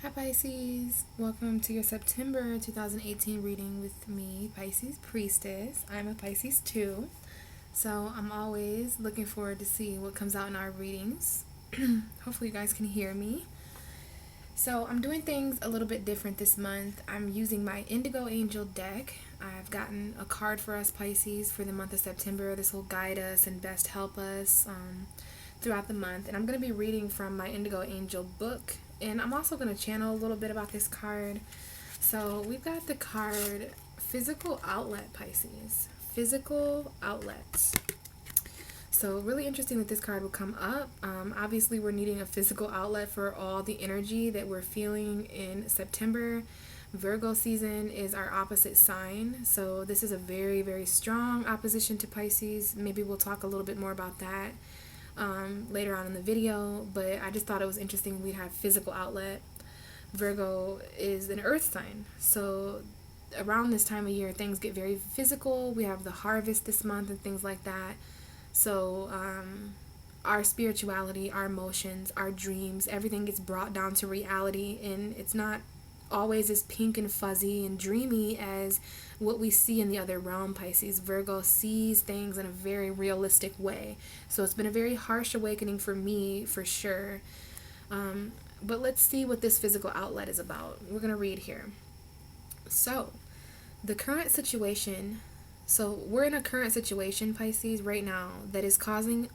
Hi Pisces, welcome to your September 2018 reading with me, Pisces Priestess. I'm a Pisces too, so I'm always looking forward to see what comes out in our readings. Hopefully you guys can hear me. So I'm doing things a little bit different this month. I'm using my Indigo Angel deck. I've gotten a card for us Pisces for the month of September. This will guide us and best help us throughout the month. And I'm going to be reading from my Indigo Angel book. And I'm also going to channel a little bit about this card. So we've got the card Physical Outlet Pisces. Physical Outlets. So really interesting that this card will come up. Obviously we're needing a physical outlet for all the energy that we're feeling in September. Virgo season is our opposite sign. So this is a very, very strong opposition to Pisces. Maybe we'll talk a little bit more about that later on in the video, but I just thought it was interesting we'd have physical outlet. Virgo is an earth sign, so around this time of year things get very physical. We have the harvest this month and things like that, so our spirituality, our emotions, our dreams, everything gets brought down to reality, and it's not always as pink and fuzzy and dreamy as what we see in the other realm. Pisces, Virgo sees things in a very realistic way. So it's been a very harsh awakening for me, for sure. But let's see what this physical outlet is about. We're going to read here. So, the current situation. So we're in a current situation, Pisces, right now that is causing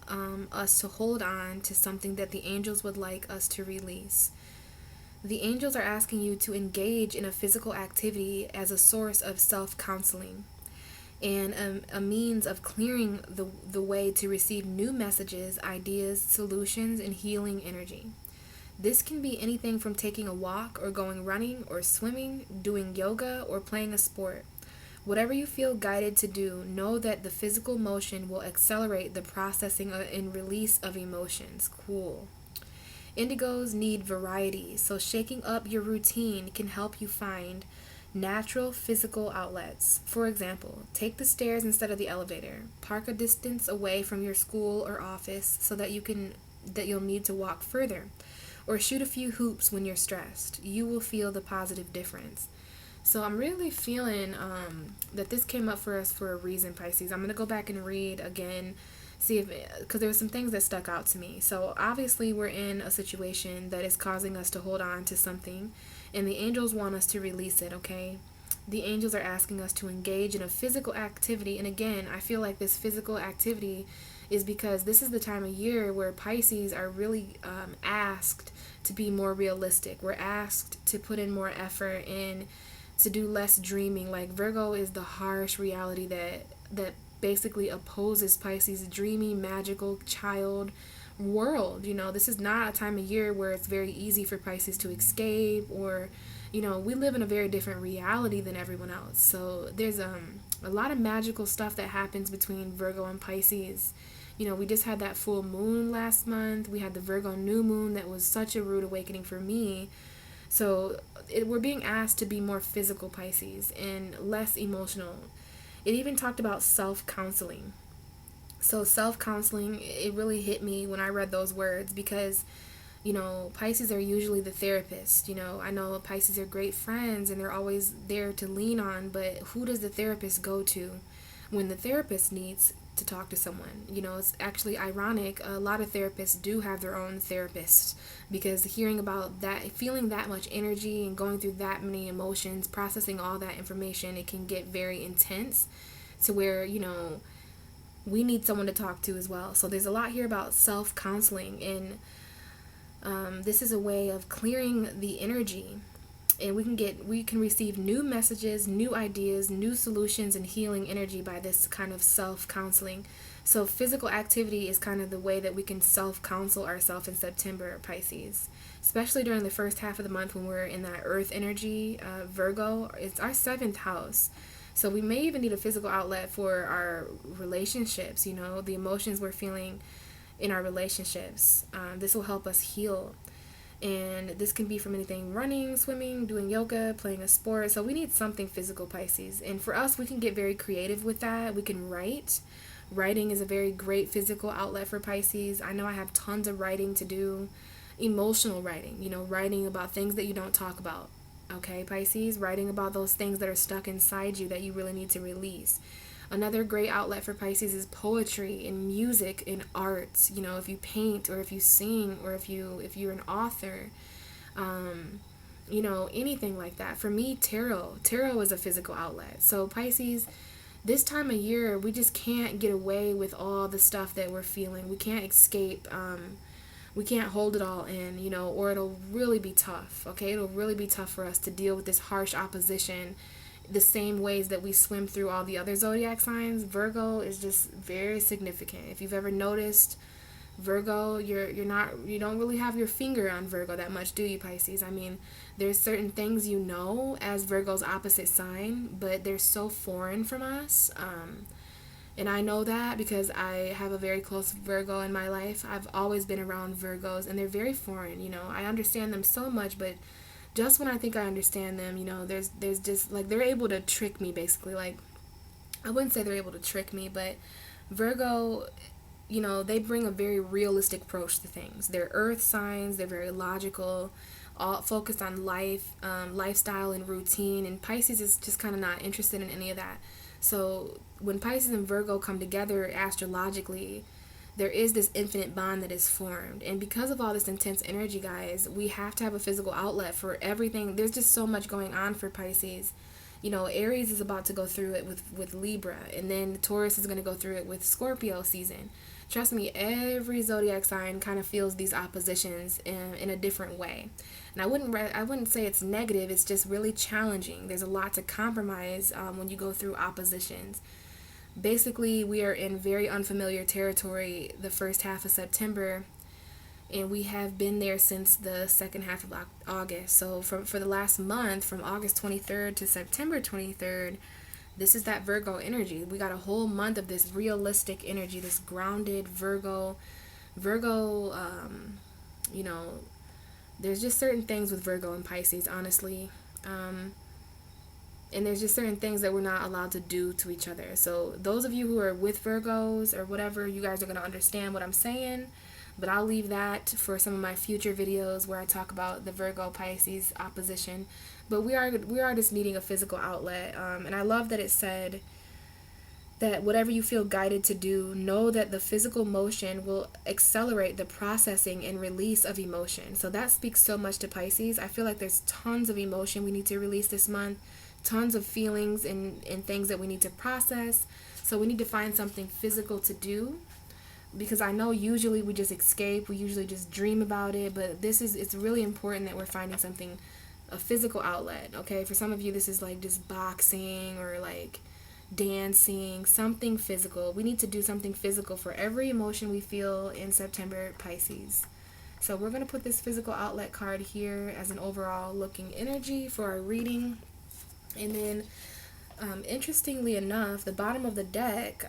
us to hold on to something that the angels would like us to release. The angels are asking you to engage in a physical activity as a source of self-counseling and a means of clearing the way to receive new messages, ideas, solutions, and healing energy. This can be anything from taking a walk or going running or swimming, doing yoga, or playing a sport. Whatever you feel guided to do, know that the physical motion will accelerate the processing and release of emotions. Cool. Indigos need variety, so shaking up your routine can help you find natural physical outlets. For example, take the stairs instead of the elevator. Park a distance away from your school or office so that you'll need to walk further. Or shoot a few hoops when you're stressed. You will feel the positive difference. So I'm really feeling that this came up for us for a reason, Pisces. I'm going to go back and read again, see if, because there were some things that stuck out to me. So obviously we're in a situation that is causing us to hold on to something, and the angels want us to release it, okay? The angels are asking us to engage in a physical activity, and again, I feel like this physical activity is because this is the time of year where Pisces are really asked to be more realistic. We're asked to put in more effort and to do less dreaming. Like Virgo is the harsh reality that basically opposes Pisces' dreamy, magical child world. You know, this is not a time of year where it's very easy for Pisces to escape, or, you know, we live in a very different reality than everyone else. So there's a lot of magical stuff that happens between Virgo and Pisces. You know, we just had that full moon last month. We had the Virgo new moon that was such a rude awakening for me. So we're being asked to be more physical, Pisces, and less emotional. It even talked about self-counseling. So self-counseling, it really hit me when I read those words because, you know, Pisces are usually the therapist. You know, I know Pisces are great friends and they're always there to lean on, but who does the therapist go to when the therapist needs to talk to someone? You know, it's actually ironic. A lot of therapists do have their own therapist because hearing about that, feeling that much energy and going through that many emotions, processing all that information, it can get very intense to where, you know, we need someone to talk to as well. So there's a lot here about self-counseling, and this is a way of clearing the energy, and we can receive new messages, new ideas, new solutions, and healing energy by this kind of self-counseling. So physical activity is kind of the way that we can self-counsel ourselves in September, Pisces, especially during the first half of the month when we're in that earth energy. Virgo, it's our 7th house. So we may even need a physical outlet for our relationships, you know, the emotions we're feeling in our relationships. This will help us heal. And this can be from anything: running, swimming, doing yoga, playing a sport. So we need something physical, Pisces. And for us, we can get very creative with that. We can write. Writing is a very great physical outlet for Pisces. I know I have tons of writing to do. emotional writing, writing about things that you don't talk about. Okay, Pisces, writing about those things that are stuck inside you that you really need to release. Another great outlet for Pisces is poetry and music and art. If you paint or if you sing or if you're an author, anything like that. For me, tarot is a physical outlet. So Pisces, this time of year, we just can't get away with all the stuff that we're feeling. We can't escape. We can't hold it all in, or it'll really be tough. Okay, it'll really be tough for us to deal with this harsh opposition the same ways that we swim through all the other zodiac signs. Virgo is just very significant. If you've ever noticed Virgo, you don't really have your finger on Virgo that much, do you, Pisces? I mean, there's certain things as Virgo's opposite sign, but they're so foreign from us. And I know that because I have a very close Virgo in my life. I've always been around Virgos, and they're very foreign. I understand them so much, but just when I think I understand them, there's just, like, they're able to trick me, basically. Like, I wouldn't say they're able to trick me, but Virgo, they bring a very realistic approach to things. They're earth signs, they're very logical, all focused on life, lifestyle, and routine, and Pisces is just kind of not interested in any of that. So when Pisces and Virgo come together astrologically, there is this infinite bond that is formed. And because of all this intense energy, guys, we have to have a physical outlet for everything. There's just so much going on for Pisces. Aries is about to go through it with Libra, and then Taurus is going to go through it with Scorpio season. Trust me, every zodiac sign kind of feels these oppositions in a different way. And I wouldn't say it's negative, it's just really challenging. There's a lot to compromise when you go through oppositions. Basically, we are in very unfamiliar territory the first half of September, and we have been there since the second half of August. So for the last month, from August 23rd to September 23rd, this is that Virgo energy. We got a whole month of this realistic energy, this grounded Virgo, there's just certain things with Virgo and Pisces, honestly. And there's just certain things that we're not allowed to do to each other. So those of you who are with Virgos or whatever, you guys are going to understand what I'm saying. But I'll leave that for some of my future videos where I talk about the Virgo-Pisces opposition. But we are just needing a physical outlet. And I love that it said that whatever you feel guided to do, know that the physical motion will accelerate the processing and release of emotion. So that speaks so much to Pisces. I feel like there's tons of emotion we need to release this month. Tons of feelings and things that we need to process. So we need to find something physical to do, because I know usually we just escape, we usually just dream about it, but it's really important that we're finding something, a physical outlet. Okay, for some of you this is like just boxing or like dancing, something physical. We need to do something physical for every emotion we feel in September, Pisces. So we're going to put this physical outlet card here as an overall looking energy for our reading. And then, interestingly enough, the bottom of the deck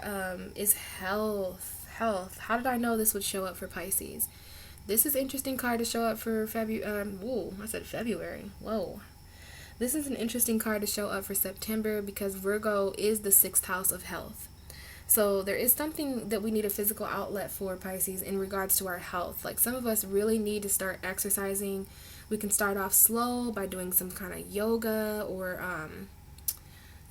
is health. How did I know this would show up for Pisces? This is an interesting card to show up for February. I said February. Whoa. This is an interesting card to show up for September because Virgo is the 6th house of health. So there is something that we need a physical outlet for, Pisces, in regards to our health. Like, some of us really need to start exercising. We can start off slow by doing some kind of yoga or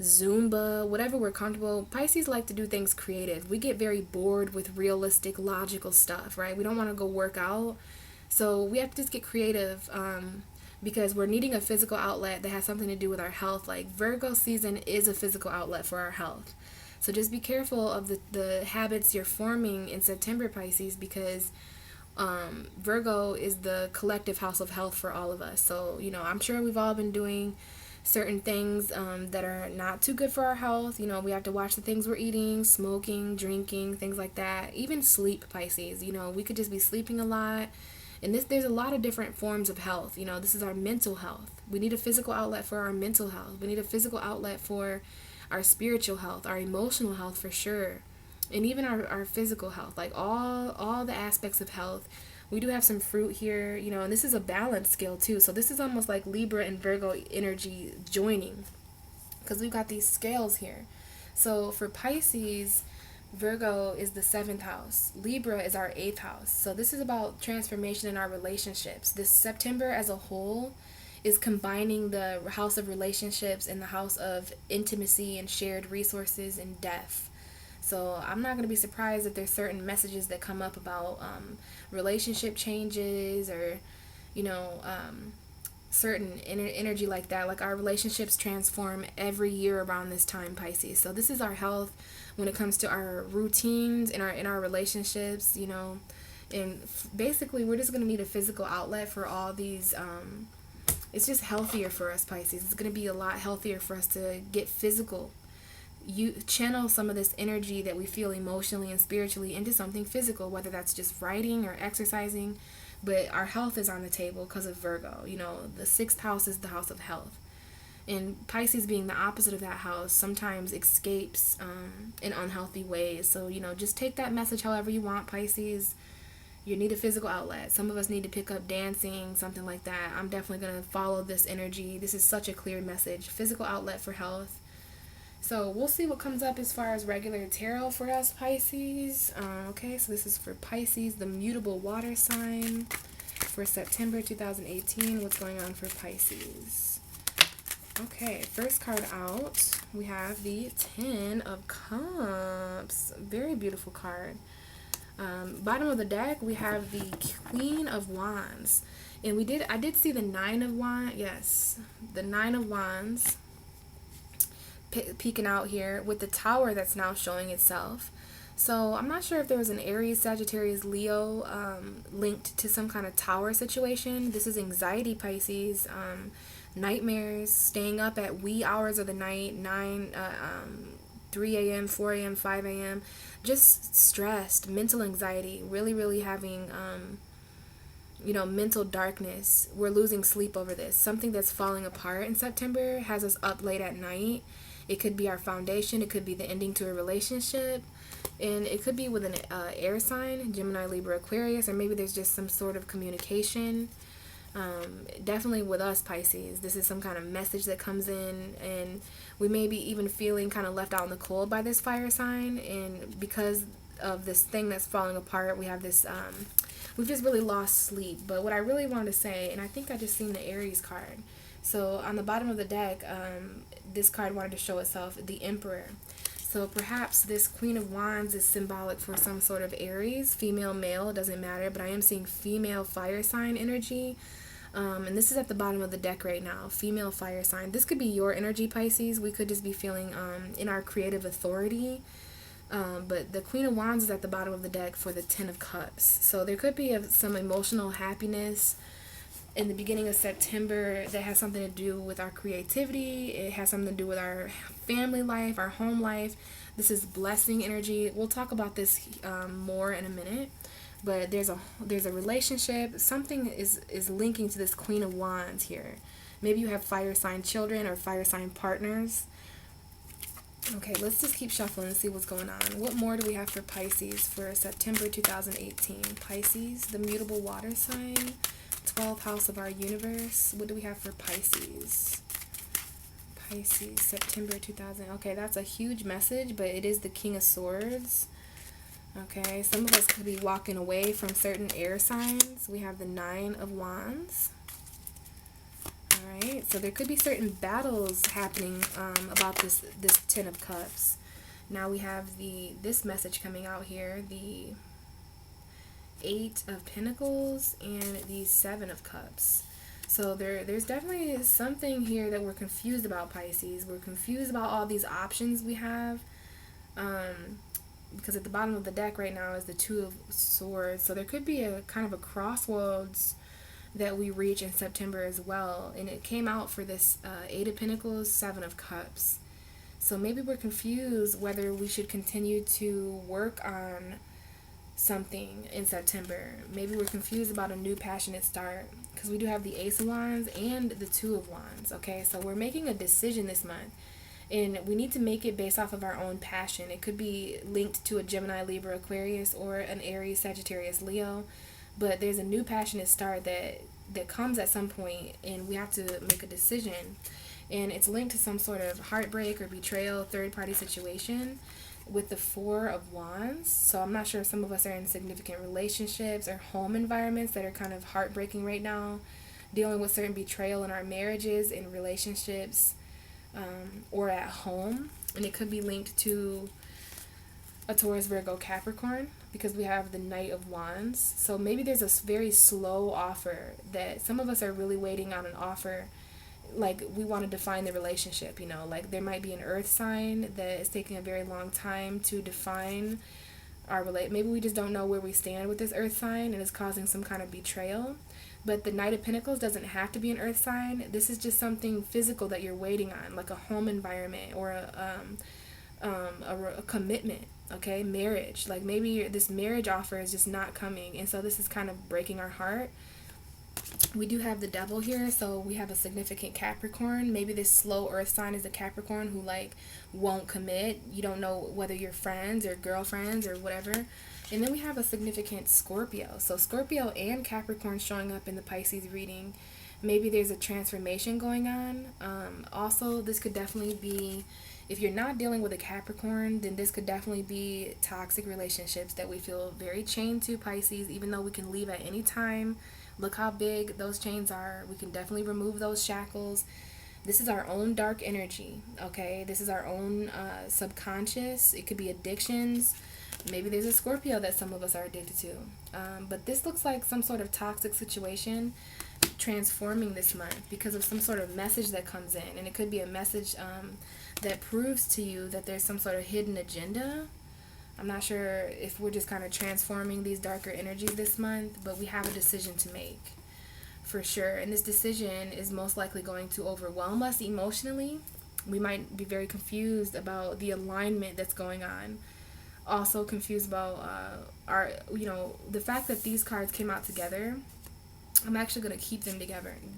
Zumba, whatever we're comfortable. Pisces like to do things creative. We get very bored with realistic, logical stuff, right? We don't want to go work out. So we have to just get creative because we're needing a physical outlet that has something to do with our health. Like, Virgo season is a physical outlet for our health. So just be careful of the habits you're forming in September, Pisces, because Virgo is the collective house of health for all of us. So, I'm sure we've all been doing certain things that are not too good for our health. We have to watch the things we're eating, smoking, drinking, things like that. Even sleep, Pisces. We could just be sleeping a lot. And there's a lot of different forms of health. This is our mental health. We need a physical outlet for our mental health. We need a physical outlet for our spiritual health, our emotional health for sure. And even our physical health, like all the aspects of health. We do have some fruit here, and this is a balance scale too. So this is almost like Libra and Virgo energy joining, because we've got these scales here. So for Pisces, Virgo is the 7th house. Libra is our 8th house. So this is about transformation in our relationships. This September as a whole is combining the house of relationships and the house of intimacy and shared resources and death. So I'm not going to be surprised if there's certain messages that come up about relationship changes, or, you know, certain energy like that. Like, our relationships transform every year around this time, Pisces. So this is our health when it comes to our routines in our relationships, you know. And basically, we're just going to need a physical outlet for all these. It's just healthier for us, Pisces. It's going to be a lot healthier for us to get physical. You channel some of this energy that we feel emotionally and spiritually into something physical, whether that's just writing or exercising. But our health is on the table because of Virgo. You know, the 6th house is the house of health. And Pisces, being the opposite of that house, sometimes escapes in unhealthy ways. So, you know, just take that message however you want, Pisces. You need a physical outlet. Some of us need to pick up dancing, something like that. I'm definitely going to follow this energy. This is such a clear message. Physical outlet for health. So we'll see what comes up as far as regular tarot for us, Pisces. Okay, so this is for Pisces, the mutable water sign, for September 2018. What's going on for Pisces? Okay, first card out, we have the 10 of Cups. Very beautiful card. Bottom of the deck, we have the Queen of Wands. And I did see the 9 of Wands. Yes, the 9 of Wands peeking out here with the Tower that's now showing itself. So I'm not sure if there was an Aries, Sagittarius, Leo linked to some kind of Tower situation. This is anxiety, Pisces. Nightmares, staying up at wee hours of the night, 3 a.m., 4 a.m., 5 a.m. Just stressed, mental anxiety, really having, you know, mental darkness. We're losing sleep over this. Something that's falling apart in September has us up late at night. It could be our foundation. It could be the ending to a relationship. And it could be with an air sign, Gemini, Libra, Aquarius, or maybe there's just some sort of communication. Definitely with us, Pisces, this is some kind of message that comes in, and we may be even feeling kind of left out in the cold by this fire sign. And because of this thing that's falling apart, we have this, we've just really lost sleep. But what I really wanted to say, and I think I just seen the Aries card. So on the bottom of the deck, this card wanted to show itself, the Emperor. So perhaps this Queen of Wands is symbolic for some sort of Aries, female, male, it doesn't matter, but I am seeing female fire sign energy. And this is at the bottom of the deck right now, female fire sign. This could be your energy, Pisces. We could just be feeling in our creative authority. But the Queen of Wands is at the bottom of the deck for the 10 of Cups. So there could be some emotional happiness in the beginning of September that has something to do with our creativity. It has something to do with our family life, our home life. This is blessing energy. We'll talk about this more in a minute. But there's a relationship. Something is linking to this Queen of Wands here. Maybe you have fire sign children or fire sign partners. Okay, let's just keep shuffling and see what's going on. What more do we have for Pisces for September 2018? Pisces, the mutable water sign, 12th house of our universe. What do we have for Pisces? Pisces, September 2000. Okay, that's a huge message, but it is the King of Swords. Okay, some of us could be walking away from certain air signs. We have the 9 of Wands. Alright, so there could be certain battles happening about this 10 of Cups. Now we have this message coming out here, the 8 of Pentacles and the 7 of Cups. So there's definitely something here that we're confused about, Pisces. We're confused about all these options we have. Because at the bottom of the deck right now is the 2 of Swords. So there could be a kind of a crossroads that we reach in September as well. And it came out for this 8 of Pentacles, 7 of Cups. So maybe we're confused whether we should continue to work on something in September. Maybe we're confused about a new passionate start. Because we do have the Ace of Wands and the 2 of Wands. Okay, so we're making a decision this month. And we need to make it based off of our own passion. It could be linked to a Gemini, Libra, Aquarius, or an Aries, Sagittarius, Leo. But there's a new passionate start that comes at some point, and we have to make a decision. And it's linked to some sort of heartbreak or betrayal, third-party situation. with the Four of Wands. So I'm not sure if some of us are in significant relationships or home environments that are kind of heartbreaking right now, dealing with certain betrayal in our marriages and relationships, or at home. And it could be linked to a Taurus, Virgo, Capricorn, because we have the Knight of Wands. So maybe there's a very slow offer that some of us are really waiting on an offer. Like, we want to define the relationship, like there might be an earth sign that is taking a very long time to define our maybe we just don't know where we stand with this earth sign and it's causing some kind of betrayal. But the Knight of Pentacles doesn't have to be an earth sign. This is just something physical that you're waiting on, like a home environment or a commitment, okay? Marriage. Like maybe this marriage offer is just not coming, and so this is kind of breaking our heart. We do have the Devil here, so we have a significant Capricorn. Maybe this slow earth sign is a Capricorn who like won't commit. You don't know whether you're friends or girlfriends or whatever. And then we have a significant Scorpio. So Scorpio and Capricorn showing up in the Pisces reading. Maybe there's a transformation going on. Also, this could definitely be, if you're not dealing with a Capricorn, then this could definitely be toxic relationships that we feel very chained to, Pisces, even though we can leave at any time. Look how big those chains are. We can definitely remove those shackles. This is our own dark energy, okay? This is our own subconscious. It could be addictions. Maybe there's a Scorpio that some of us are addicted to. But this looks like some sort of toxic situation transforming this month because of some sort of message that comes in. And it could be a message that proves to you that there's some sort of hidden agenda. I'm not sure if we're just kind of transforming these darker energies this month, but we have a decision to make for sure. And this decision is most likely going to overwhelm us emotionally. We might be very confused about the alignment that's going on. Also confused about the fact that these cards came out together. I'm actually going to keep them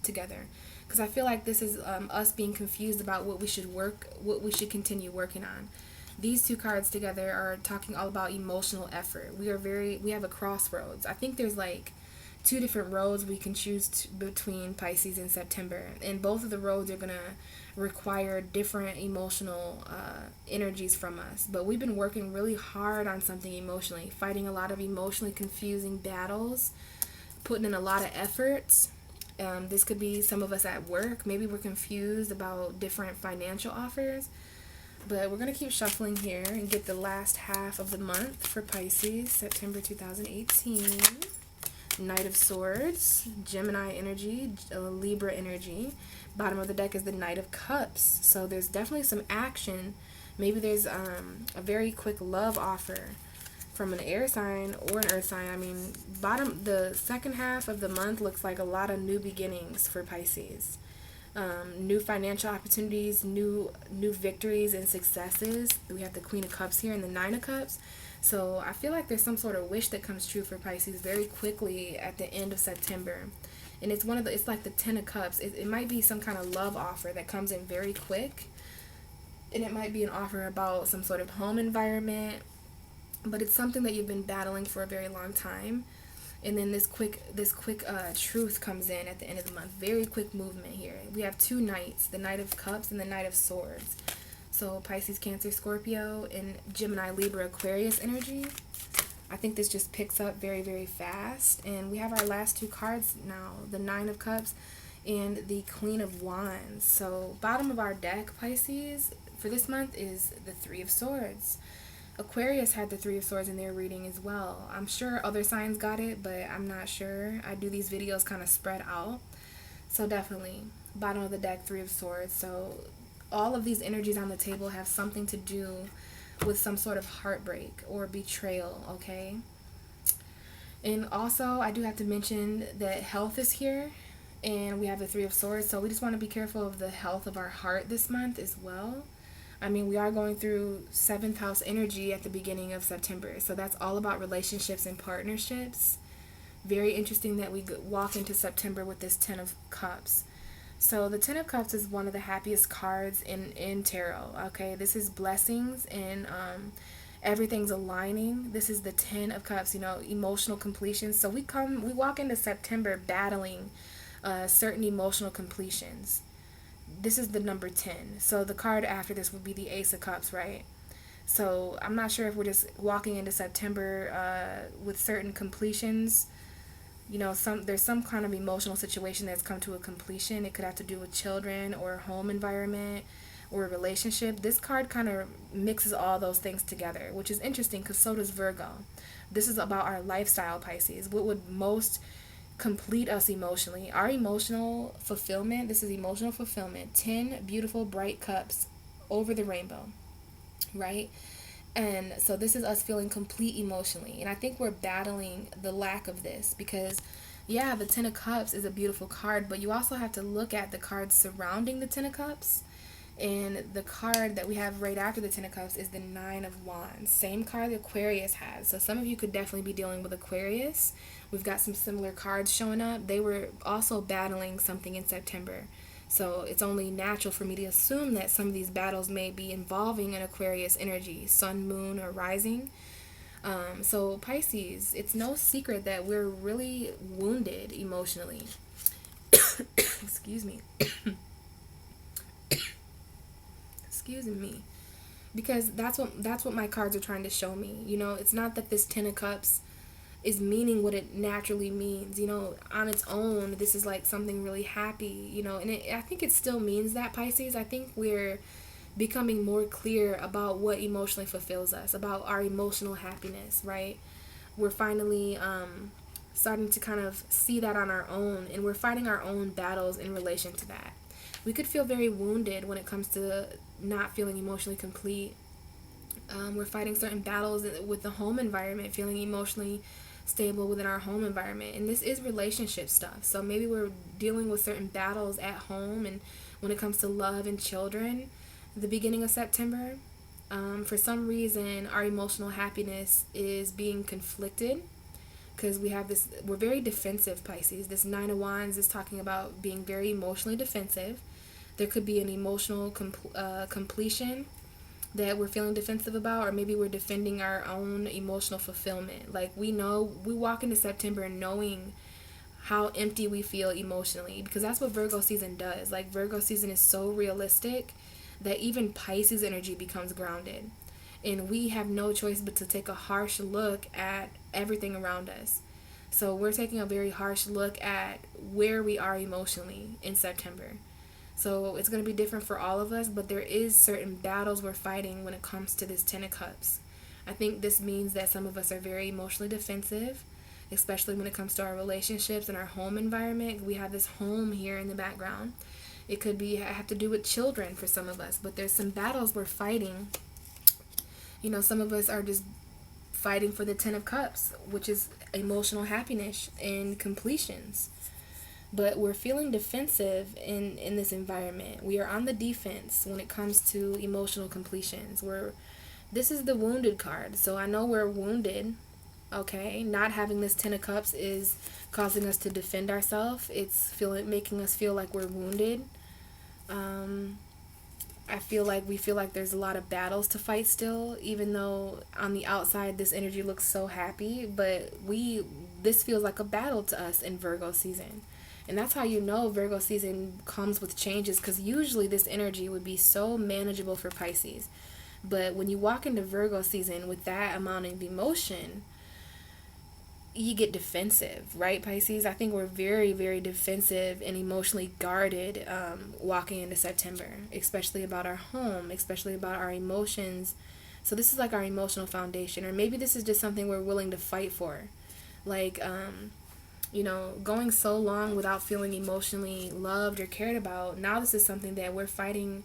together because I feel like this is us being confused about what we should continue working on. These two cards together are talking all about emotional effort. We have a crossroads. I think there's like two different roads we can choose between Pisces in September, and both of the roads are going to require different emotional energies from us. But we've been working really hard on something emotionally, fighting a lot of emotionally confusing battles, putting in a lot of efforts. This could be some of us at work. Maybe we're confused about different financial offers. But we're going to keep shuffling here and get the last half of the month for Pisces, September 2018. Knight of Swords, Gemini energy, Libra energy. Bottom of the deck is the Knight of Cups. So there's definitely some action. Maybe there's a very quick love offer from an air sign or an earth sign. I mean, the second half of the month looks like a lot of new beginnings for Pisces. New financial opportunities, new victories and successes. We have the Queen of Cups here and the Nine of Cups. So I feel like there's some sort of wish that comes true for Pisces very quickly at the end of September. And it's it's like the Ten of Cups. It might be some kind of love offer that comes in very quick. And it might be an offer about some sort of home environment. But it's something that you've been battling for a very long time. And then this quick truth comes in at the end of the month. Very quick movement here. We have two knights, the Knight of Cups and the Knight of Swords. So Pisces, Cancer, Scorpio, and Gemini, Libra, Aquarius energy. I think this just picks up very, very fast. And we have our last two cards now, the Nine of Cups and the Queen of Wands. So bottom of our deck, Pisces, for this month is the Three of Swords. Aquarius had the Three of Swords in their reading as well. I'm sure other signs got it, but I'm not sure. I do these videos kind of spread out. So definitely, bottom of the deck, Three of Swords. So all of these energies on the table have something to do with some sort of heartbreak or betrayal, okay? And also, I do have to mention that health is here, and we have the Three of Swords. So we just want to be careful of the health of our heart this month as well. I mean, we are going through 7th house energy at the beginning of September. So that's all about relationships and partnerships. Very interesting that we walk into September with this Ten of Cups. So the Ten of Cups is one of the happiest cards in tarot. Okay, this is blessings and everything's aligning. This is the Ten of Cups, emotional completion. So we walk into September battling certain emotional completions. This is the number 10. So the card after this would be the Ace of Cups, right? So I'm not sure if we're just walking into September with certain completions. There's some kind of emotional situation that's come to a completion. It could have to do with children or home environment or a relationship. This card kind of mixes all those things together, which is interesting because so does Virgo. This is about our lifestyle, Pisces. What would most complete us emotionally? Our emotional fulfillment. This is emotional fulfillment. 10 beautiful, bright cups over the rainbow, right? And so this is us feeling complete emotionally. And I think we're battling the lack of this because, yeah, the Ten of Cups is a beautiful card, but you also have to look at the cards surrounding the Ten of Cups. And the card that we have right after the Ten of Cups is the Nine of Wands. Same card Aquarius has. So some of you could definitely be dealing with Aquarius. We've got some similar cards showing up. They were also battling something in September. So it's only natural for me to assume that some of these battles may be involving an Aquarius energy, sun, moon, or rising. So Pisces, it's no secret that we're really wounded emotionally. Excuse me. Excuse me. Because that's what my cards are trying to show me. It's not that this Ten of Cups is meaning what it naturally means. On its own, this is like something really happy, and I think it still means that, Pisces. I think we're becoming more clear about what emotionally fulfills us, about our emotional happiness, right? We're finally starting to kind of see that on our own, and we're fighting our own battles in relation to that. We could feel very wounded when it comes to not feeling emotionally complete. We're fighting certain battles with the home environment, feeling emotionally stable within our home environment, and this is relationship stuff. So maybe we're dealing with certain battles at home, and when it comes to love and children, the beginning of September, for some reason our emotional happiness is being conflicted because we're very defensive, Pisces. This Nine of Wands is talking about being very emotionally defensive. There could be an emotional completion that we're feeling defensive about, or maybe we're defending our own emotional fulfillment. Like, we walk into September knowing how empty we feel emotionally, because that's what Virgo season does. Like, Virgo season is so realistic that even Pisces energy becomes grounded, and we have no choice but to take a harsh look at everything around us. So we're taking a very harsh look at where we are emotionally in September. So it's going to be different for all of us, but there is certain battles we're fighting when it comes to this Ten of Cups. I think this means that some of us are very emotionally defensive, especially when it comes to our relationships and our home environment. We have this home here in the background. It could have to do with children for some of us, but there's some battles we're fighting. Some of us are just fighting for the Ten of Cups, which is emotional happiness and completions. But we're feeling defensive in this environment. We are on the defense when it comes to emotional completions. This is the wounded card. So I know we're wounded, okay? Not having this Ten of Cups is causing us to defend ourselves. It's making us feel like we're wounded. I feel like there's a lot of battles to fight still, even though on the outside this energy looks so happy, but this feels like a battle to us in Virgo season. And that's how Virgo season comes with changes, because usually this energy would be so manageable for Pisces. But when you walk into Virgo season with that amount of emotion, you get defensive, right, Pisces? I think we're very, very defensive and emotionally guarded walking into September, especially about our home, especially about our emotions. So this is like our emotional foundation, or maybe this is just something we're willing to fight for. Like, going so long without feeling emotionally loved or cared about, now this is something that we're fighting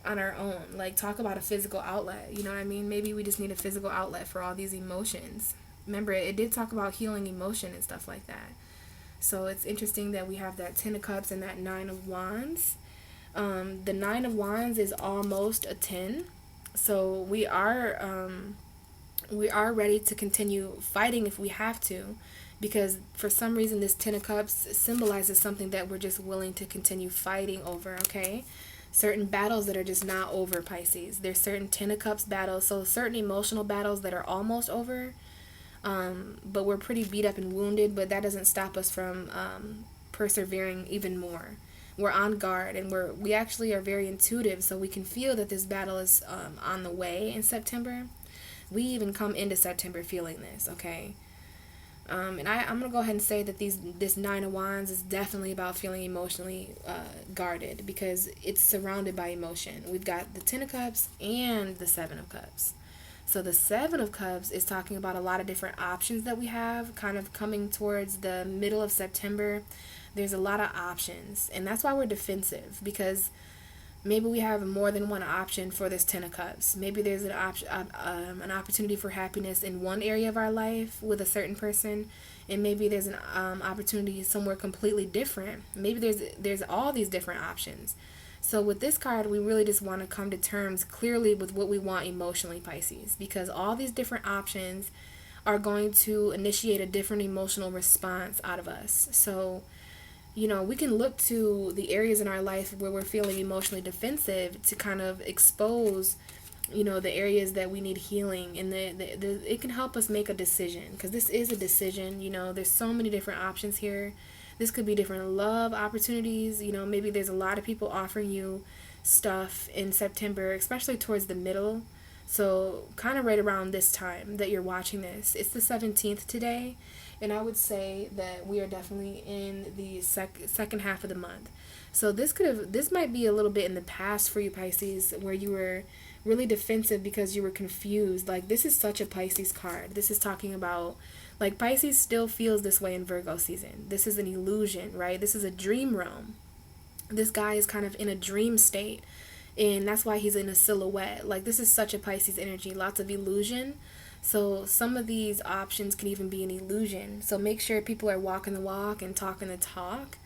on our own. Like, talk about a physical outlet, you know what I mean? Maybe we just need a physical outlet for all these emotions. Remember, it did talk about healing emotion and stuff like that. So it's interesting that we have that Ten of Cups and that Nine of Wands. The Nine of Wands is almost a 10. So we are ready to continue fighting if we have to, because for some reason this Ten of Cups symbolizes something that we're just willing to continue fighting over, okay? Certain battles that are just not over, Pisces. There's certain Ten of Cups battles, so certain emotional battles that are almost over, but we're pretty beat up and wounded, but that doesn't stop us from persevering even more. we're on guard, and we actually are very intuitive, so we can feel that this battle is on the way in September. We even come into September feeling this, okay? And I'm going to go ahead and say that this Nine of Wands is definitely about feeling emotionally guarded, because it's surrounded by emotion. We've got the Ten of Cups and the Seven of Cups. So the Seven of Cups is talking about a lot of different options that we have kind of coming towards the middle of September. There's a lot of options, and that's why we're defensive, because maybe we have more than one option for this Ten of Cups. Maybe there's an opportunity for happiness in one area of our life with a certain person, and maybe there's an opportunity somewhere completely different. Maybe there's all these different options. So with this card, we really just want to come to terms clearly with what we want emotionally, Pisces, because all these different options are going to initiate a different emotional response out of us. So, you know, we can look to the areas in our life where we're feeling emotionally defensive to kind of expose, you know, the areas that we need healing, and it can help us make a decision, because this is a decision. You know, there's so many different options here. This could be different love opportunities. You know, maybe there's a lot of people offering you stuff in September, especially towards the middle. So kind of right around this time that you're watching this. It's the 17th today, and I would say that we are definitely in the second half of the month. So this might be a little bit in the past for you, Pisces, where you were really defensive because you were confused. Like, this is such a Pisces card. This is talking about, like, Pisces still feels this way in Virgo season. This is an illusion, right? This is a dream realm. This guy is kind of in a dream state, and that's why he's in a silhouette. Like, this is such a Pisces energy, lots of illusion. So some of these options can even be an illusion. So make sure people are walking the walk and talking the talk.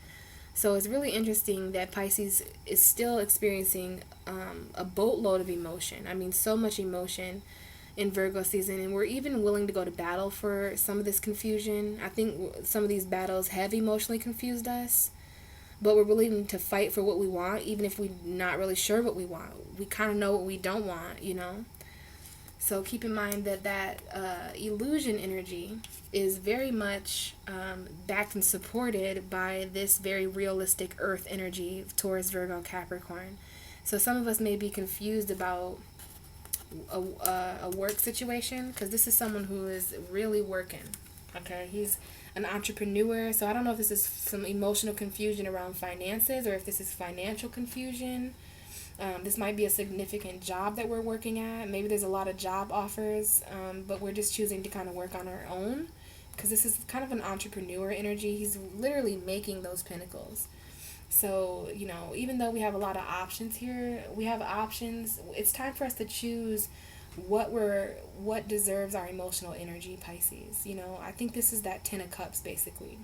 So it's really interesting that Pisces is still experiencing a boatload of emotion. I mean, so much emotion in Virgo season, and we're even willing to go to battle for some of this confusion. I think some of these battles have emotionally confused us, but we're willing to fight for what we want, even if we're not really sure what we want. We kind of know what we don't want, you know? So keep in mind that illusion energy is very much backed and supported by this very realistic earth energy towards Virgo Capricorn. So some of us may be confused about a work situation, because this is someone who is really working. Okay, he's an entrepreneur. So I don't know if this is some emotional confusion around finances, or if this is financial confusion. This might be a significant job that we're working at. Maybe there's a lot of job offers, but we're just choosing to kind of work on our own, because this is kind of an entrepreneur energy. He's literally making those pinnacles. So, you know, even though we have a lot of options here, we have options. It's time for us to choose what deserves our emotional energy, Pisces. You know, I think this is that Ten of Cups, basically.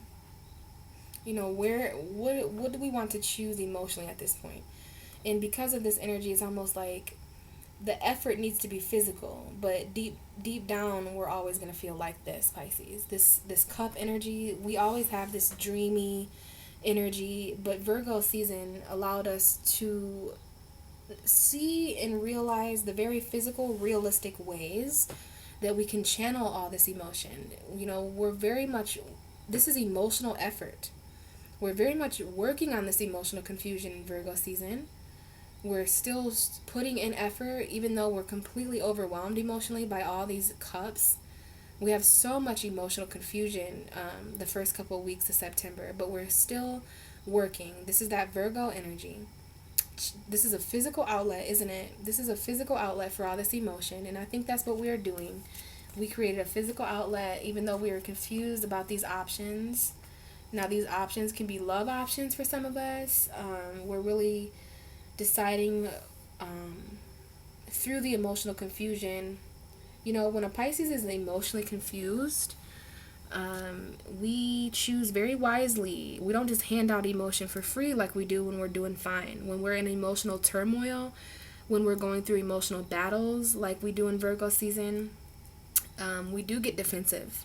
You know, what do we want to choose emotionally at this point? And because of this energy, it's almost like the effort needs to be physical, but deep down, we're always going to feel like this, Pisces. This cup energy, we always have this dreamy energy, but Virgo season allowed us to see and realize the very physical, realistic ways that we can channel all this emotion. You know, this is emotional effort. We're very much working on this emotional confusion in Virgo season. We're still putting in effort, even though we're completely overwhelmed emotionally by all these cups. We have so much emotional confusion the first couple of weeks of September, but we're still working. This is that Virgo energy. This is a physical outlet, isn't it? This is a physical outlet for all this emotion, and I think that's what we're doing. We created a physical outlet, even though we were confused about these options. Now, these options can be love options for some of us. We're really deciding through the emotional confusion. You know, when a Pisces is emotionally confused, we choose very wisely. We don't just hand out emotion for free like we do when we're doing fine. When we're in emotional turmoil, when we're going through emotional battles like we do in Virgo season, we do get defensive,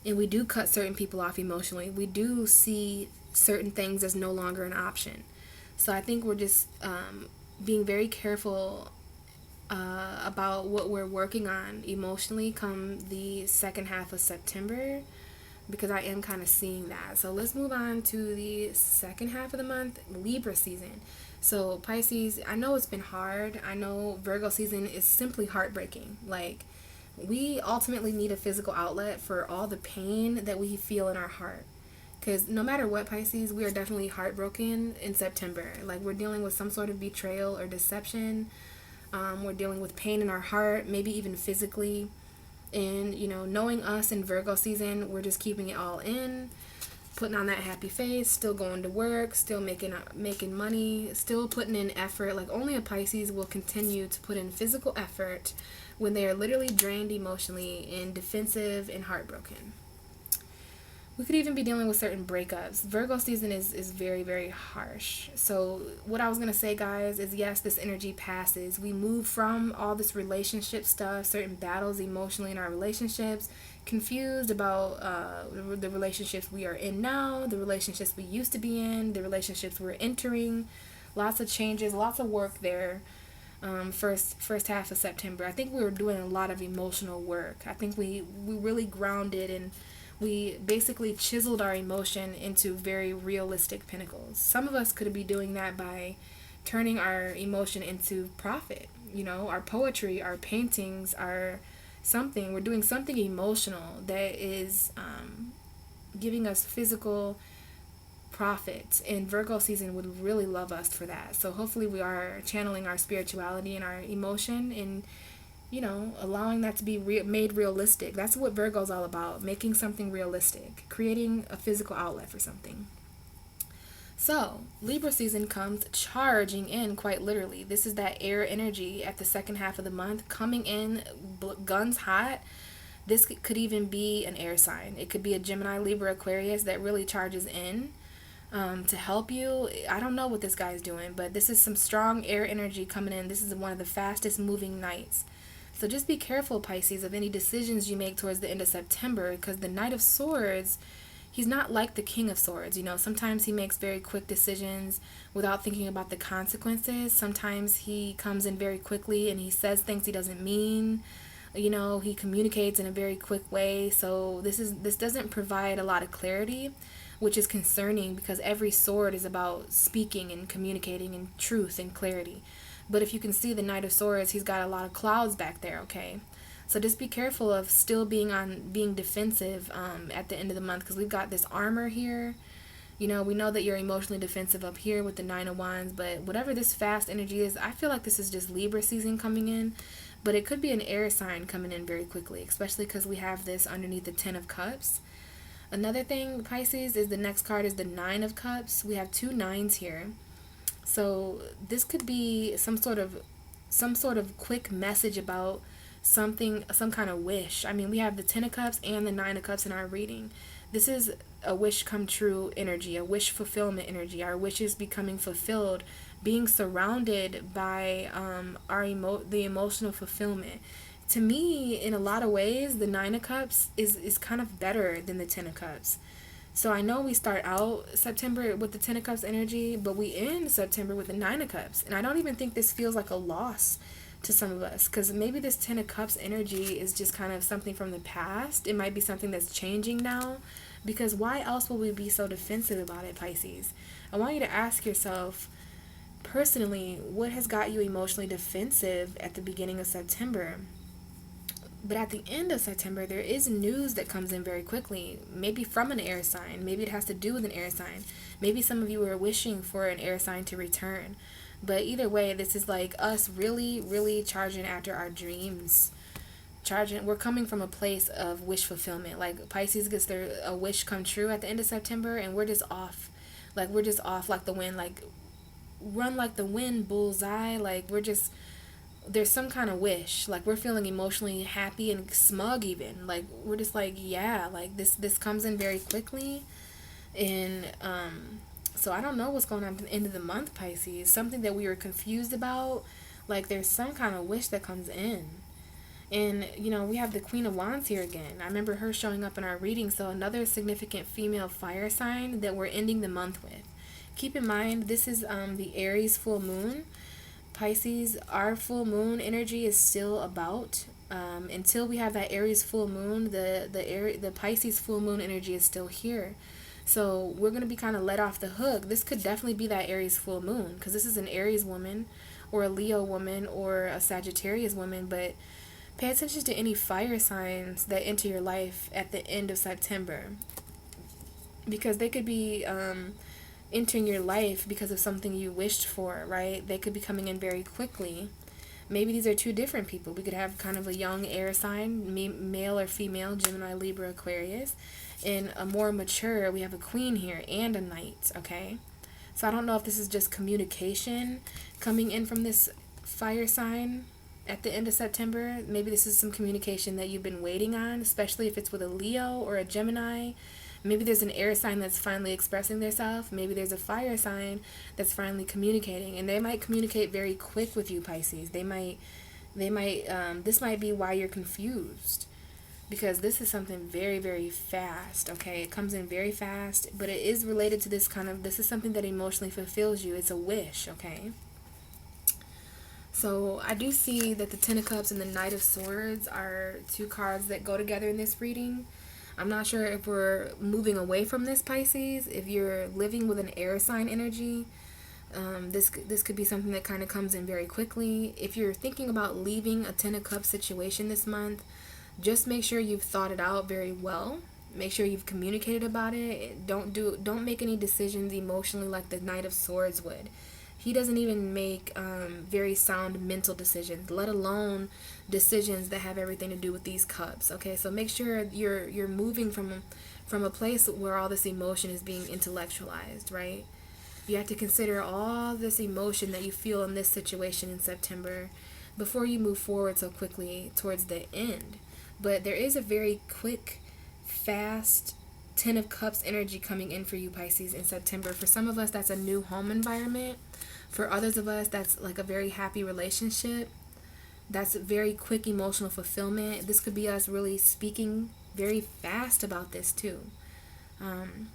and we do cut certain people off emotionally. We do see certain things as no longer an option. So I think we're just being very careful about what we're working on emotionally come the second half of September. because I am kind of seeing that. So let's move on to the second half of the month, Libra season. So Pisces, I know it's been hard. I know Virgo season is simply heartbreaking. Like, we ultimately need a physical outlet for all the pain that we feel in our heart. Because no matter what, Pisces, we are definitely heartbroken in September. Like, we're dealing with some sort of betrayal or deception. We're dealing with pain in our heart, maybe even physically. And, knowing us in Virgo season, we're just keeping it all in, putting on that happy face, still going to work, still making money, still putting in effort. Like, only a Pisces will continue to put in physical effort when they are literally drained emotionally and defensive and heartbroken. We could even be dealing with certain breakups. Virgo season is very, very harsh. So what I was going to say, guys, is yes, this energy passes. We move from all this relationship stuff, certain battles emotionally in our relationships, confused about the relationships we are in now, the relationships we used to be in, the relationships we're entering. Lots of changes, lots of work there. First half of September. I think we were doing a lot of emotional work. I think we really grounded, and we basically chiseled our emotion into very realistic pinnacles. Some of us could be doing that by turning our emotion into profit. Our poetry, our paintings, our something. We're doing something emotional that is giving us physical profit, and Virgo season would really love us for that. So hopefully we are channeling our spirituality and our emotion, and allowing that to be made realistic. That's what Virgo's all about, making something realistic, creating a physical outlet for something. So Libra season comes charging in, quite literally. This is that air energy at the second half of the month coming in guns hot. This could even be an air sign. It could be a Gemini, Libra, Aquarius that really charges in to help you. I don't know what this guy's doing, but this is some strong air energy coming in. This is one of the fastest moving nights. So just be careful, Pisces, of any decisions you make towards the end of September, because the Knight of Swords, he's not like the King of Swords. Sometimes he makes very quick decisions without thinking about the consequences. Sometimes he comes in very quickly and he says things he doesn't mean. He communicates in a very quick way. So this doesn't provide a lot of clarity, which is concerning, because every sword is about speaking and communicating and truth and clarity. But if you can see the Knight of Swords, he's got a lot of clouds back there, okay? So just be careful of still being defensive at the end of the month, because we've got this armor here. We know that you're emotionally defensive up here with the Nine of Wands, but whatever this fast energy is, I feel like this is just Libra season coming in, but it could be an air sign coming in very quickly, especially because we have this underneath the Ten of Cups. Another thing, Pisces, is the next card is the Nine of Cups. We have two nines here. So this could be some sort of quick message about something, some kind of wish. We have the Ten of Cups and the Nine of Cups in our reading. This is a wish come true energy, a wish fulfillment energy, our wishes becoming fulfilled, being surrounded by the emotional fulfillment. To me, in a lot of ways, the Nine of Cups is kind of better than the Ten of Cups. So I know we start out September with the Ten of Cups energy, but we end September with the Nine of Cups. And I don't even think this feels like a loss to some of us, because maybe this Ten of Cups energy is just kind of something from the past. It might be something that's changing now, because why else will we be so defensive about it, Pisces? I want you to ask yourself, personally, what has got you emotionally defensive at the beginning of September? But at the end of September, there is news that comes in very quickly, maybe from an air sign. Maybe it has to do with an air sign. Maybe some of you were wishing for an air sign to return. But either way, this is like us really, really charging after our dreams. We're coming from a place of wish fulfillment. Like Pisces gets a wish come true at the end of September, and we're just off. Like, we're just off like the wind. Like, run like the wind, bullseye. Like, there's some kind of wish, like we're feeling emotionally happy and smug even, like we're just like, yeah, like this comes in very quickly. And so I don't know what's going on at the end of the month, Pisces. Something that we were confused about, like there's some kind of wish that comes in. And we have the Queen of Wands here again. I remember her showing up in our reading. So another significant female fire sign that we're ending the month with. Keep in mind, this is the Aries full moon. Pisces, our full moon energy is still about Until we have that Aries full moon, the Pisces full moon energy is still here. So we're going to be kind of let off the hook. This could definitely be that Aries full moon, because this is an Aries woman or a Leo woman or a Sagittarius woman. But pay attention to any fire signs that enter your life at the end of September, because they could be entering your life because of something you wished for, right? They could be coming in very quickly. Maybe these are two different people. We could have kind of a young air sign, male or female, Gemini, Libra, Aquarius. And a more mature, we have a queen here and a knight, okay? So I don't know if this is just communication coming in from this fire sign at the end of September. Maybe this is some communication that you've been waiting on, especially if it's with a Leo or a Gemini. Maybe there's an air sign that's finally expressing themselves. Maybe there's a fire sign that's finally communicating, and they might communicate very quick with you, Pisces. This might be why you're confused, because this is something very, very fast, okay? It comes in very fast, but it is related to this is something that emotionally fulfills you. It's a wish, okay? So I do see that the Ten of Cups and the Knight of Swords are two cards that go together in this reading. I'm not sure if we're moving away from this, Pisces. If you're living with an air sign energy, this could be something that kind of comes in very quickly. If you're thinking about leaving a Ten of Cups situation this month, just make sure you've thought it out very well. Make sure you've communicated about it. Don't make any decisions emotionally like the Knight of Swords would. He doesn't even make very sound mental decisions, let alone decisions that have everything to do with these cups. Okay, so make sure you're moving from a place where all this emotion is being intellectualized, right? You have to consider all this emotion that you feel in this situation in September before you move forward so quickly towards the end. But there is a very quick, fast Ten of Cups energy coming in for you, Pisces, in September. For some of us, that's a new home environment. For others of us, that's like a very happy relationship. That's very quick emotional fulfillment. This could be us really speaking very fast about this too.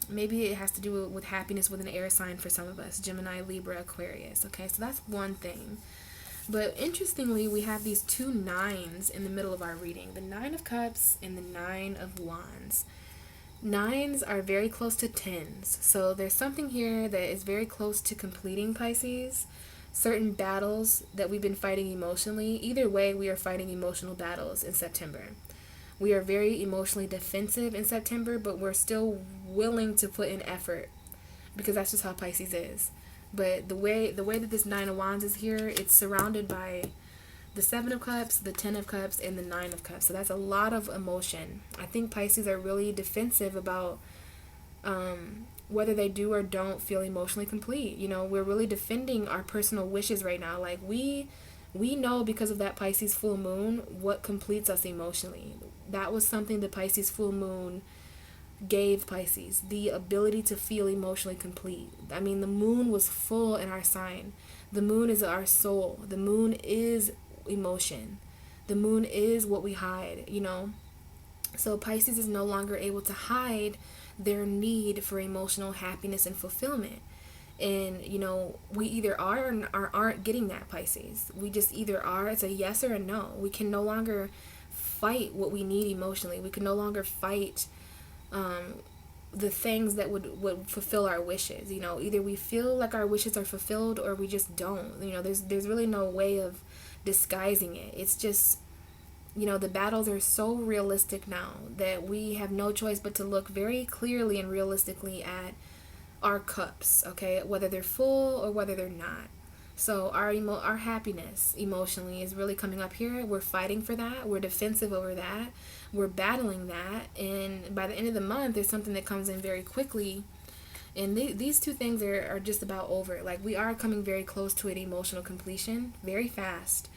Maybe it has to do with happiness with an air sign for some of us, Gemini, Libra, Aquarius. Okay, so that's one thing. But interestingly, we have these two nines in the middle of our reading. The Nine of Cups and the Nine of Wands. Nines are very close to tens. So there's something here that is very close to completing, Pisces. Certain battles that we've been fighting emotionally. Either way, we are fighting emotional battles in September. We are very emotionally defensive in September, but we're still willing to put in effort, because that's just how Pisces is. But the way that this Nine of Wands is here, it's surrounded by the Seven of Cups, the Ten of Cups, and the Nine of Cups. So that's a lot of emotion. I think Pisces are really defensive about whether they do or don't feel emotionally complete. You know, we're really defending our personal wishes right now. Like we know, because of that Pisces full moon, what completes us emotionally. That was something the Pisces full moon gave Pisces, the ability to feel emotionally complete. I mean, the moon was full in our sign. The moon is our soul. The moon is emotion. The moon is what we hide, you know. So Pisces is no longer able to hide their need for emotional happiness and fulfillment. And, you know, we either are or aren't getting that, Pisces. We just either are. It's a yes or a no. We can no longer fight what we need emotionally. We can no longer fight the things that would fulfill our wishes. You know, either we feel like our wishes are fulfilled or we just don't. You know, there's really no way of disguising it. It's just, you know, the battles are so realistic now that we have no choice but to look very clearly and realistically at our cups, okay, whether they're full or whether they're not. So our happiness emotionally is really coming up here. We're fighting for that. We're defensive over that. We're battling that. And by the end of the month, there's something that comes in very quickly. And these two things are just about over. Like, we are coming very close to an emotional completion very fast.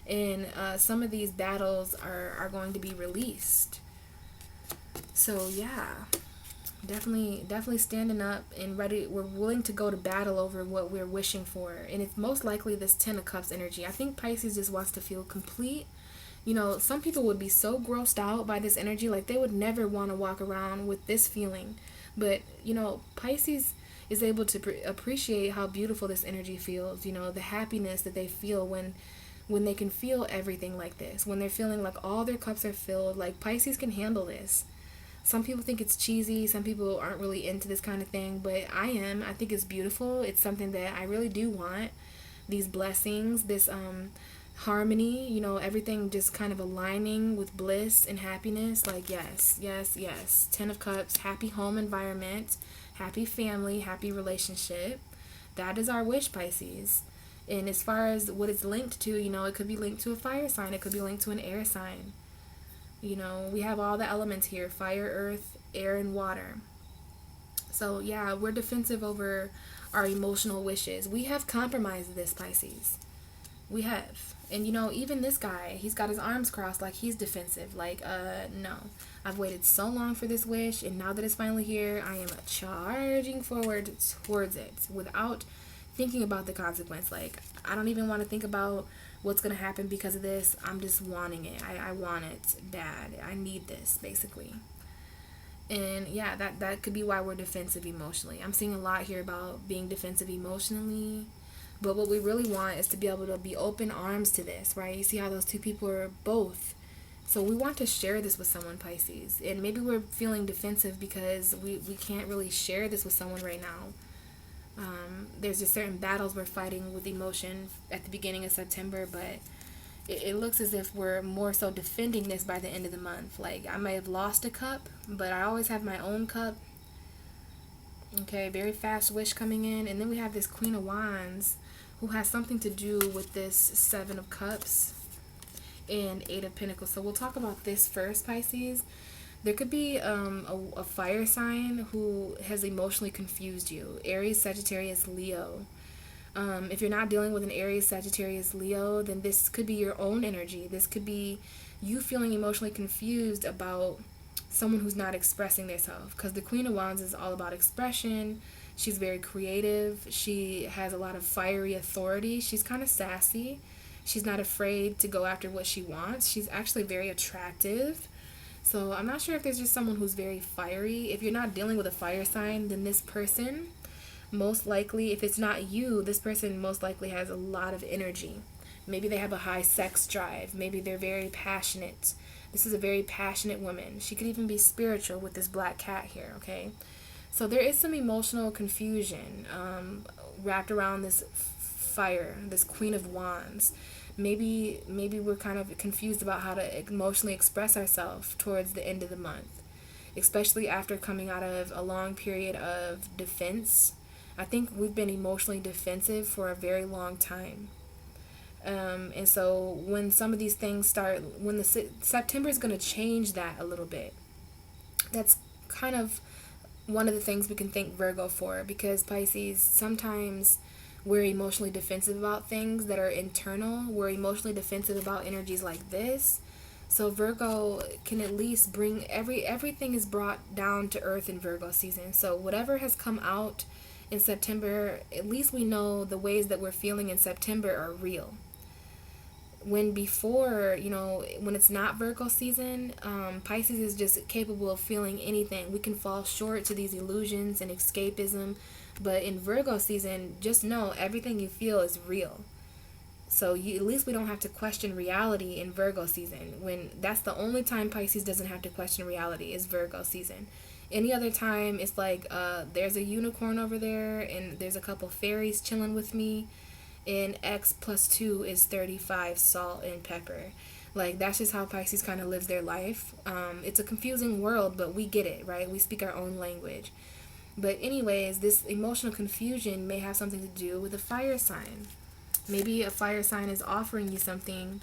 And some of these battles are going to be released. So, yeah. Definitely standing up and ready. We're willing to go to battle over what we're wishing for. And it's most likely this Ten of Cups energy. I think Pisces just wants to feel complete. You know, some people would be so grossed out by this energy, like they would never want to walk around with this feeling. But, you know, Pisces is able to appreciate how beautiful this energy feels. You know, the happiness that they feel when when they can feel everything like this, when they're feeling like all their cups are filled. Like, Pisces can handle this. Some people think it's cheesy, some people aren't really into this kind of thing, but I am. I think it's beautiful. It's something that I really do want. These blessings, this harmony, you know, everything just kind of aligning with bliss and happiness. Like, yes, yes, yes. 10 of Cups, happy home environment, happy family, happy relationship. That is our wish, Pisces. And as far as what it's linked to, you know, it could be linked to a fire sign, it could be linked to an air sign. You know, we have all the elements here: fire, earth, air, and water. So yeah, we're defensive over our emotional wishes. We have compromised this, Pisces. We have. And you know, even this guy, he's got his arms crossed like he's defensive. Like, no. I've waited so long for this wish, and now that it's finally here, I am charging forward towards it without thinking about the consequence. Like, I don't even want to think about what's going to happen because of this. I'm just wanting it. I want it bad. I need this, basically. And yeah, that could be why we're defensive emotionally. I'm seeing a lot here about being defensive emotionally. But what we really want is to be able to be open arms to this, right? You see how those two people are both. So we want to share this with someone, Pisces. And maybe we're feeling defensive because we can't really share this with someone right now. There's just certain battles we're fighting with emotion at the beginning of September, but it looks as if we're more so defending this by the end of the month. Like, I may have lost a cup, but I always have my own cup. Okay, very fast wish coming in. And then we have this Queen of Wands, who has something to do with this 7 of Cups and 8 of Pentacles. So we'll talk about this first, Pisces. There could be a fire sign who has emotionally confused you. Aries, Sagittarius, Leo. If you're not dealing with an Aries, Sagittarius, Leo, then this could be your own energy. This could be you feeling emotionally confused about someone who's not expressing themselves. Because the Queen of Wands is all about expression. She's very creative. She has a lot of fiery authority. She's kind of sassy. She's not afraid to go after what she wants. She's actually very attractive. So I'm not sure if there's just someone who's very fiery. If you're not dealing with a fire sign, then this person, most likely, if it's not you, this person most likely has a lot of energy. Maybe they have a high sex drive. Maybe they're very passionate. This is a very passionate woman. She could even be spiritual with this black cat here, okay? So there is some emotional confusion wrapped around this fire, this Queen of Wands. Maybe we're kind of confused about how to emotionally express ourselves towards the end of the month, especially after coming out of a long period of defense. I think we've been emotionally defensive for a very long time. And so when some of these things start, when September is going to change that a little bit. That's kind of one of the things we can thank Virgo for, because Pisces, sometimes we're emotionally defensive about things that are internal. We're emotionally defensive about energies like this. So Virgo can at least bring everything is brought down to earth in Virgo season. So whatever has come out in September, at least we know the ways that we're feeling in September are real. When before, you know, when it's not Virgo season, Pisces is just capable of feeling anything. We can fall short to these illusions and escapism. But in Virgo season, just know everything you feel is real. So at least we don't have to question reality in Virgo season. When that's the only time Pisces doesn't have to question reality is Virgo season. Any other time, it's like there's a unicorn over there, and there's a couple fairies chilling with me, and X plus 2 is 35 salt and pepper. Like, that's just how Pisces kind of lives their life. It's a confusing world, but we get it, right? We speak our own language. But anyways, this emotional confusion may have something to do with a fire sign. Maybe a fire sign is offering you something,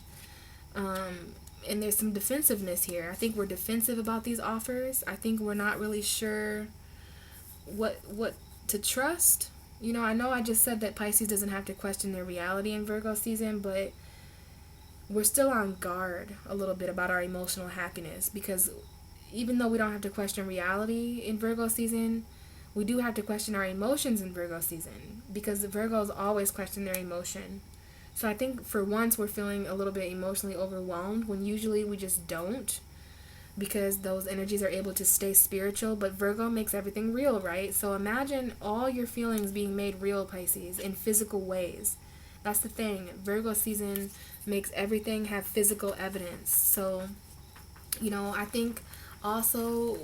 and there's some defensiveness here. I think we're defensive about these offers. I think we're not really sure what to trust. You know I just said that Pisces doesn't have to question their reality in Virgo season, but we're still on guard a little bit about our emotional happiness, because even though we don't have to question reality in Virgo season, we do have to question our emotions in Virgo season, because Virgos always question their emotion. So I think for once we're feeling a little bit emotionally overwhelmed when usually we just don't, because those energies are able to stay spiritual. But Virgo makes everything real, right? So imagine all your feelings being made real, Pisces, in physical ways. That's the thing. Virgo season makes everything have physical evidence. So, I think also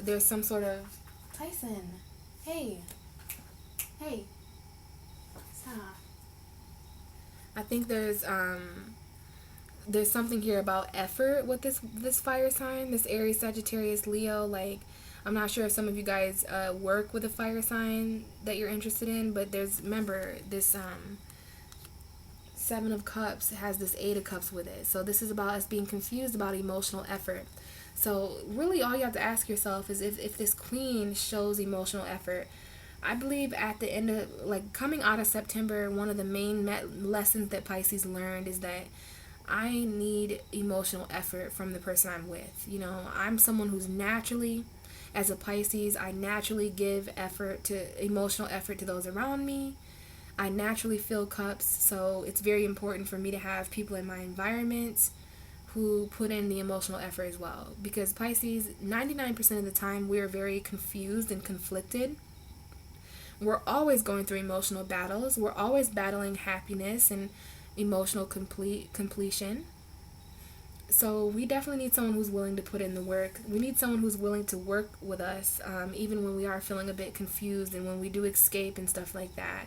there's some sort of Tyson. Hey. Hey. Stop. I think there's something here about effort with this fire sign, this Aries, Sagittarius, Leo. Like, I'm not sure if some of you guys work with a fire sign that you're interested in, but remember this Seven of Cups has this Eight of Cups with it. So this is about us being confused about emotional effort. So really all you have to ask yourself is if this Queen shows emotional effort. I believe at the end of, like, coming out of September, one of the main lessons that Pisces learned is that I need emotional effort from the person I'm with. I'm someone who's naturally, as a Pisces, I naturally give emotional effort to those around me. I naturally fill cups, so it's very important for me to have people in my environment who put in the emotional effort as well. Because Pisces, 99% of the time, we're very confused and conflicted. We're always going through emotional battles. We're always battling happiness and emotional completion. So we definitely need someone who's willing to put in the work. We need someone who's willing to work with us, even when we are feeling a bit confused and when we do escape and stuff like that.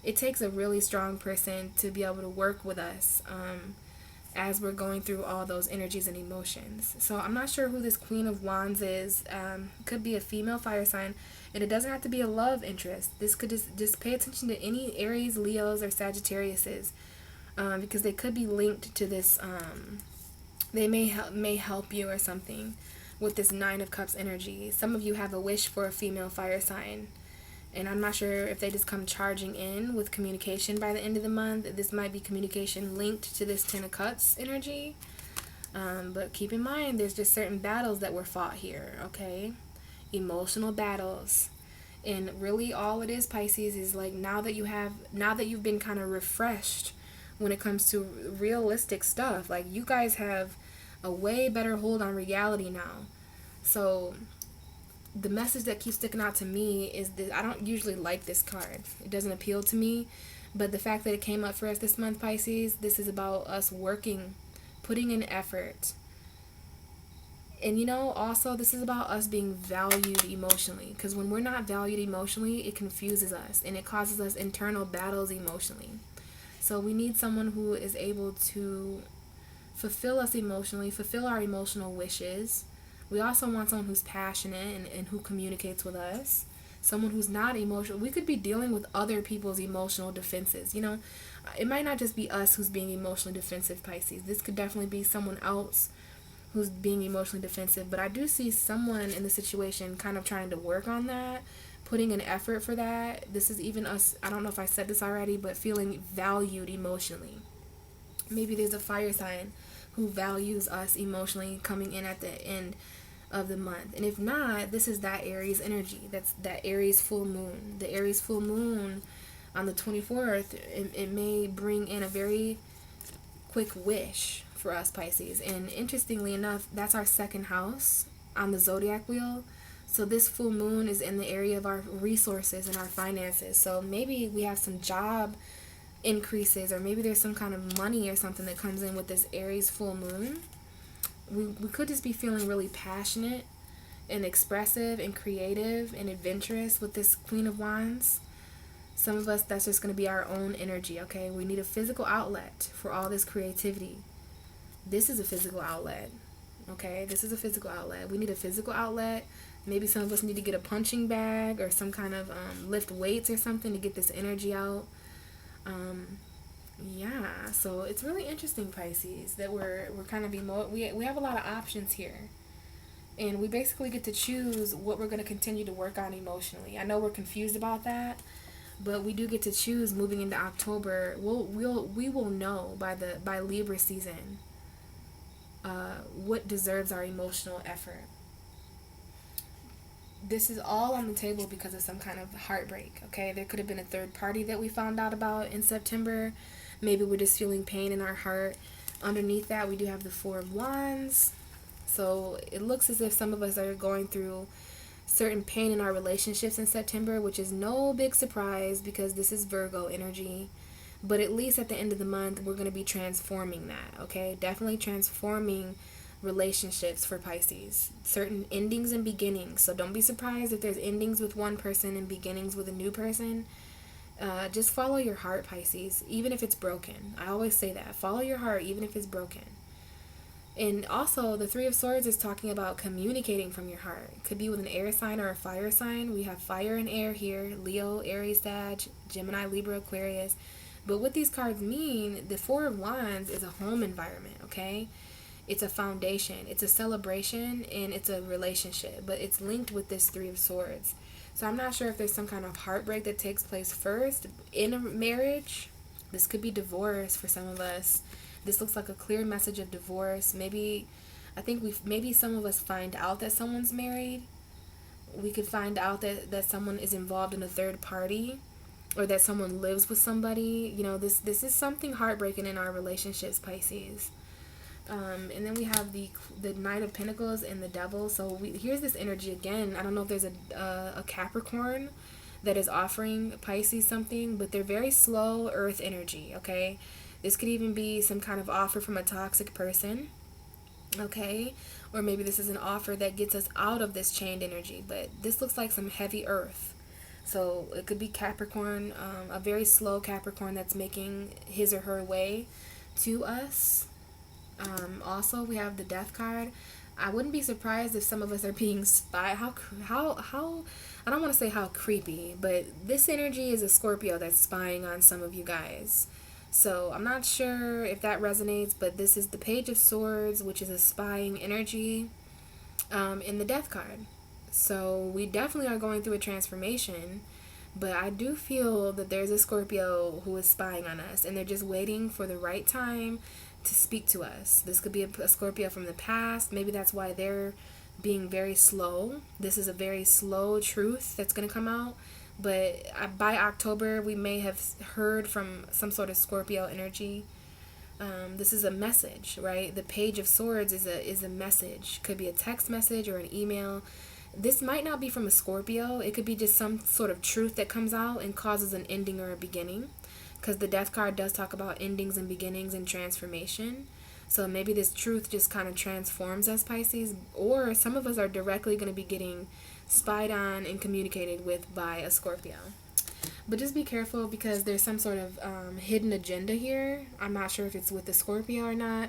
It takes a really strong person to be able to work with us as we're going through all those energies and emotions. So I'm not sure who this Queen of Wands is. Could be a female fire sign, and it doesn't have to be a love interest. This could just pay attention to any Aries, Leos, or Sagittariuses, because they could be linked to this. They may help you or something with this Nine of Cups energy. Some of you have a wish for a female fire sign, and I'm not sure if they just come charging in with communication by the end of the month. This might be communication linked to this Ten of Cups energy. But keep in mind, there's just certain battles that were fought here, okay? Emotional battles. And really all it is, Pisces, is like now that you've been kind of refreshed when it comes to realistic stuff. Like, you guys have a way better hold on reality now. So the message that keeps sticking out to me is that I don't usually like this card. It doesn't appeal to me. But the fact that it came up for us this month, Pisces, this is about us working, putting in effort. And also this is about us being valued emotionally. Because when we're not valued emotionally, it confuses us. And it causes us internal battles emotionally. So we need someone who is able to fulfill us emotionally, fulfill our emotional wishes. We also want someone who's passionate and who communicates with us. Someone who's not emotional. We could be dealing with other people's emotional defenses. It might not just be us who's being emotionally defensive, Pisces. This could definitely be someone else who's being emotionally defensive. But I do see someone in the situation kind of trying to work on that, putting an effort for that. This is even us, I don't know if I said this already, but feeling valued emotionally. Maybe there's a fire sign who values us emotionally coming in at the end of the month. And if not, this is that Aries energy. That's that Aries full moon. The Aries full moon on the 24th, it may bring in a very quick wish for us, Pisces. And interestingly enough, that's our second house on the zodiac wheel. So this full moon is in the area of our resources and our finances. So maybe we have some job increases, or maybe there's some kind of money or something that comes in with this Aries full moon. We could just be feeling really passionate and expressive and creative and adventurous with this Queen of Wands. Some of us, that's just going to be our own energy, okay? We need a physical outlet for all this creativity. This is a physical outlet, okay? This is a physical outlet. We need a physical outlet. Maybe some of us need to get a punching bag or some kind of lift weights or something to get this energy out. Yeah, so it's really interesting, Pisces, that we're kind of we have a lot of options here, and we basically get to choose what we're going to continue to work on emotionally. I know we're confused about that, but we do get to choose moving into October. We will know by Libra season what deserves our emotional effort. This is all on the table because of some kind of heartbreak, okay? There could have been a third party that we found out about in September. Maybe we're just feeling pain in our heart. Underneath that, we do have the Four of Wands. So it looks as if some of us are going through certain pain in our relationships in September, which is no big surprise because this is Virgo energy. But at least at the end of the month, we're going to be transforming that, okay? Definitely transforming relationships for Pisces. Certain endings and beginnings. So don't be surprised if there's endings with one person and beginnings with a new person. Just follow your heart, Pisces, even if it's broken. I always say that. Follow your heart, even if it's broken. And also, the Three of Swords is talking about communicating from your heart. Could be with an air sign or a fire sign. We have fire and air here. Leo, Aries, Sag, Gemini, Libra, Aquarius. But what these cards mean, the Four of Wands is a home environment, okay? It's a foundation. It's a celebration, and it's a relationship. But it's linked with this Three of Swords. So I'm not sure if there's some kind of heartbreak that takes place first in a marriage. This could be divorce for some of us. This looks like a clear message of divorce. Maybe some of us find out that someone's married. We could find out that someone is involved in a third party, or that someone lives with somebody. You know, this is something heartbreaking in our relationships, Pisces. And then we have the Knight of Pentacles and the Devil. So here's this energy again. I don't know if there's a Capricorn that is offering Pisces something, but they're very slow earth energy, okay? This could even be some kind of offer from a toxic person, okay? Or maybe this is an offer that gets us out of this chained energy, but this looks like some heavy earth. So it could be Capricorn, a very slow Capricorn that's making his or her way to us. Also, we have the Death card. I wouldn't be surprised if some of us are being spied. How I don't want to say how creepy, but this energy is a Scorpio that's spying on some of you guys. So I'm not sure if that resonates, but this is the Page of Swords, which is a spying energy, in the Death card. So we definitely are going through a transformation, but I do feel that there's a Scorpio who is spying on us, and they're just waiting for the right time to speak to us. This could be a Scorpio from the past. Maybe that's why they're being very slow. This is a very slow truth that's going to come out. But by October, we may have heard from some sort of Scorpio energy. This is a message, right? The Page of Swords is a message. Could be a text message or an email. This might not be from a Scorpio. It could be just some sort of truth that comes out and causes an ending or a beginning. Because the Death card does talk about endings and beginnings and transformation. So maybe this truth just kind of transforms us, Pisces. Or some of us are directly going to be getting spied on and communicated with by a Scorpio. But just be careful, because there's some sort of hidden agenda here. I'm not sure if it's with the Scorpio or not.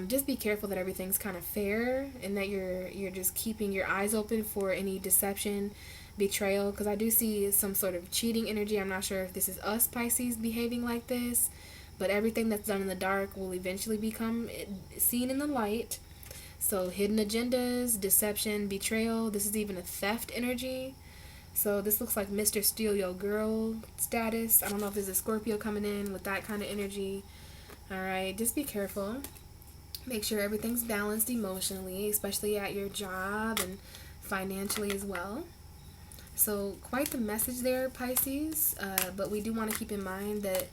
Just be careful that everything's kind of fair, and that you're just keeping your eyes open for any deception, betrayal, because I do see some sort of cheating energy. I'm not sure if this is us, Pisces, behaving like this, but everything that's done in the dark will eventually become seen in the light. So hidden agendas, deception, betrayal. This is even a theft energy. So this looks like Mr. Steal Your Girl status. I don't know if there's a Scorpio coming in with that kind of energy. Alright, just be careful. Make sure everything's balanced emotionally, especially at your job and financially as well. So quite the message there, Pisces. But we do want to keep in mind that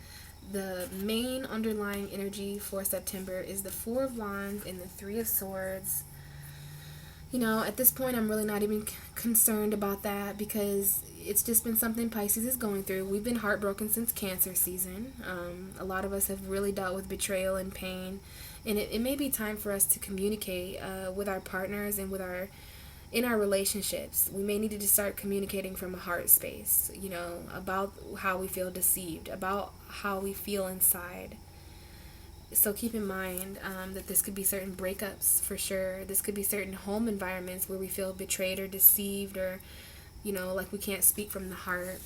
the main underlying energy for September is the Four of Wands and the Three of Swords. You know, at this point, I'm really not even concerned about that, because it's just been something Pisces is going through. We've been heartbroken since Cancer season. A lot of us have really dealt with betrayal and pain. And it may be time for us to communicate with our partners and in our relationships. We may need to just start communicating from a heart space, you know, about how we feel deceived, about how we feel inside. So keep in mind that this could be certain breakups for sure. This could be certain home environments where we feel betrayed or deceived, or, you know, like we can't speak from the heart.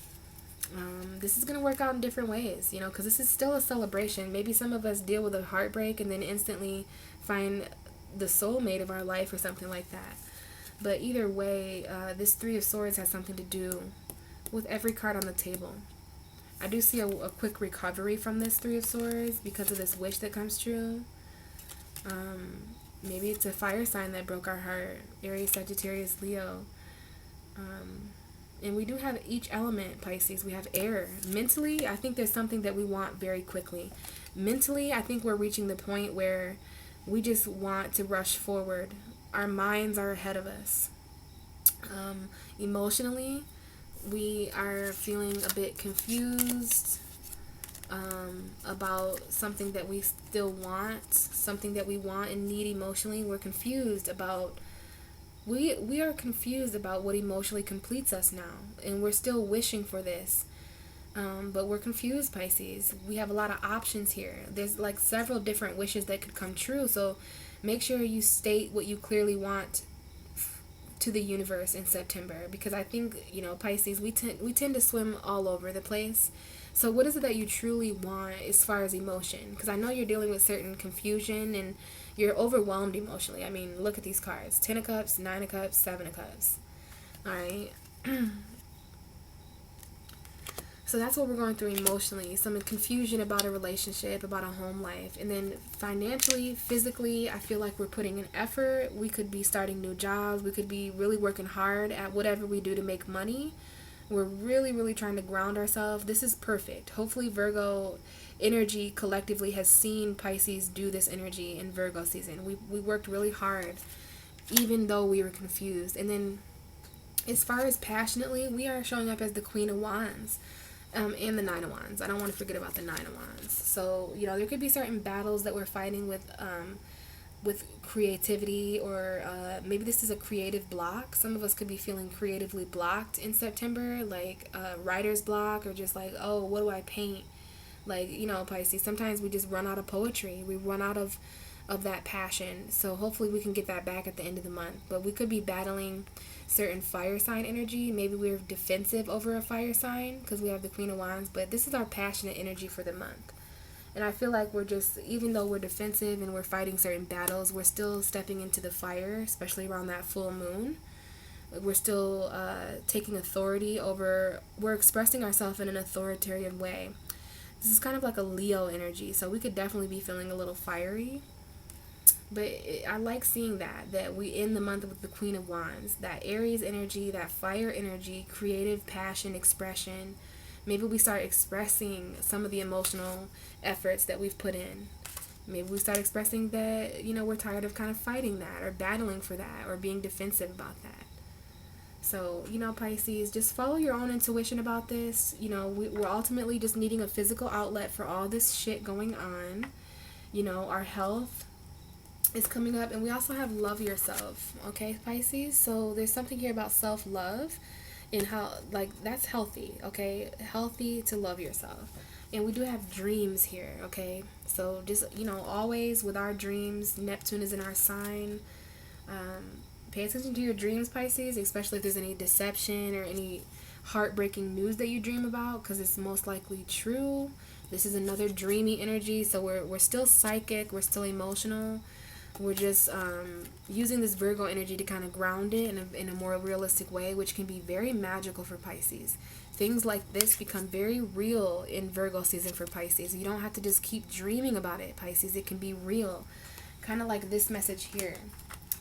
This is going to work out in different ways, you know, because this is still a celebration. Maybe some of us deal with a heartbreak and then instantly find the soulmate of our life or something like that. But either way, this Three of Swords has something to do with every card on the table. I do see a quick recovery from this Three of Swords because of this wish that comes true. Maybe it's a fire sign that broke our heart. Aries, Sagittarius, Leo. And we do have each element, Pisces. We have air. Mentally, I think there's something that we want very quickly. Mentally, I think we're reaching the point where we just want to rush forward. Our minds are ahead of us. Emotionally, we are feeling a bit confused. about something that we still want, something that we want and need emotionally. We're confused about we are confused about what emotionally completes us now, and we're still wishing for this. But we're confused, Pisces. We have a lot of options here. There's like several different wishes that could come true. So make sure you state what you clearly want to the universe in September, because I think, Pisces, we tend to swim all over the place. So what is it that you truly want as far as emotion? Because I know you're dealing with certain confusion and you're overwhelmed emotionally. I mean, look at these cards. 10 of Cups, 9 of Cups, 7 of Cups. All right. So that's what we're going through emotionally. Some confusion about a relationship, about a home life. And then financially, physically, I feel like we're putting in effort. We could be starting new jobs. We could be really working hard at whatever we do to make money. We're really, really trying to ground ourselves. This is perfect. Hopefully Virgo energy collectively has seen Pisces do this energy in Virgo season. We worked really hard, even though we were confused. And then as far as passionately, we are showing up as the Queen of Wands. And the 9 of Wands. I don't want to forget about the 9 of Wands. So, there could be certain battles that we're fighting with creativity, or maybe this is a creative block. Some of us could be feeling creatively blocked in September, like writer's block, or just like, oh, what do I paint? Like, Pisces, sometimes we just run out of poetry. We run out of that passion. So hopefully we can get that back at the end of the month. But we could be battling certain fire sign energy. Maybe we're defensive over a fire sign because we have the Queen of Wands, but this is our passionate energy for the month. And I feel like we're just, even though we're defensive and we're fighting certain battles, we're still stepping into the fire, especially around that full moon. We're still taking authority over, we're expressing ourselves in an authoritarian way. This is kind of like a Leo energy, so we could definitely be feeling a little fiery. But I like seeing that we end the month with the Queen of Wands, that Aries energy, that fire energy, creative passion, expression. Maybe we start expressing some of the emotional efforts that we've put in. Maybe we start expressing that, we're tired of kind of fighting that or battling for that or being defensive about that. So, Pisces, just follow your own intuition about this. We're ultimately just needing a physical outlet for all this shit going on. Our health is coming up, and we also have love yourself, okay, Pisces? So there's something here about self-love and how, that's healthy, okay? Healthy to love yourself. And we do have dreams here, okay? So just, always with our dreams, Neptune is in our sign. Pay attention to your dreams, Pisces, especially if there's any deception or any heartbreaking news that you dream about, because it's most likely true. This is another dreamy energy, so we're still psychic, we're still emotional. We're just using this Virgo energy to kind of ground it in a more realistic way, which can be very magical for Pisces. Things like this become very real in Virgo season for Pisces. You don't have to just keep dreaming about it, Pisces. It can be real. Kind of like this message here.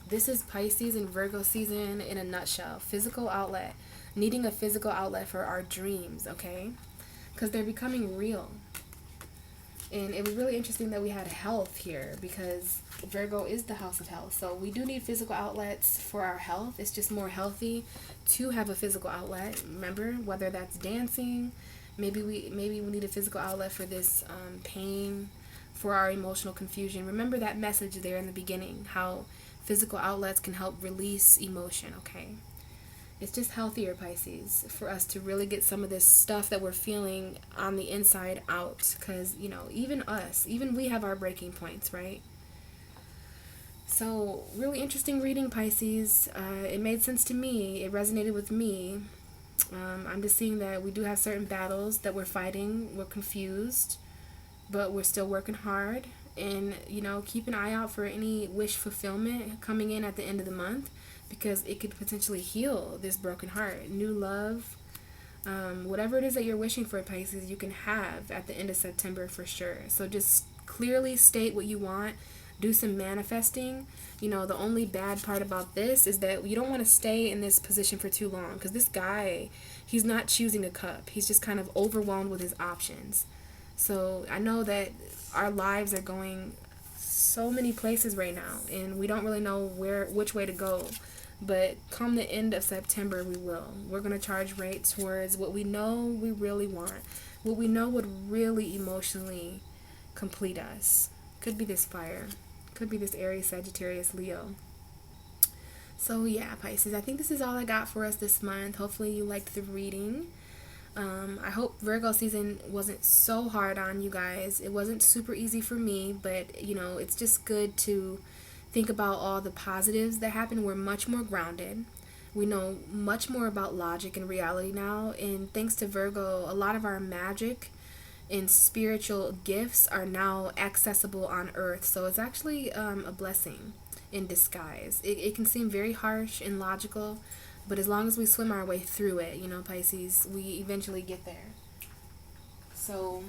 This is Pisces and Virgo season in a nutshell. Physical outlet. Needing a physical outlet for our dreams, okay? Because they're becoming real. And it was really interesting that we had health here, because Virgo is the house of health. So we do need physical outlets for our health. It's just more healthy to have a physical outlet. Remember, whether that's dancing, maybe we need a physical outlet for this pain, for our emotional confusion. Remember that message there in the beginning, how physical outlets can help release emotion, okay? It's just healthier, Pisces, for us to really get some of this stuff that we're feeling on the inside out. Because, even us, even we have our breaking points, right? So, really interesting reading, Pisces. It made sense to me. It resonated with me. I'm just seeing that we do have certain battles that we're fighting. We're confused, but we're still working hard. And, keep an eye out for any wish fulfillment coming in at the end of the month, because it could potentially heal this broken heart. New love, whatever it is that you're wishing for, Pisces, you can have at the end of September for sure. So just clearly state what you want. Do some manifesting. The only bad part about this is that you don't want to stay in this position for too long, because this guy, he's not choosing a cup. He's just kind of overwhelmed with his options. So I know that our lives are going so many places right now, and we don't really know which way to go. But come the end of September, we will. We're going to charge rate towards what we know we really want. what we know would really emotionally complete us. Could be this fire. Could be this Aries, Sagittarius, Leo. So yeah, Pisces, I think this is all I got for us this month. Hopefully you liked the reading. I hope Virgo season wasn't so hard on you guys. It wasn't super easy for me, but you know, it's just good to think about all the positives that happen. We're much more grounded. We know much more about logic and reality now, and thanks to Virgo, a lot of our magic and spiritual gifts are now accessible on Earth. So it's actually a blessing in disguise. It can seem very harsh and logical, but as long as we swim our way through it, you know, Pisces, we eventually get there. So,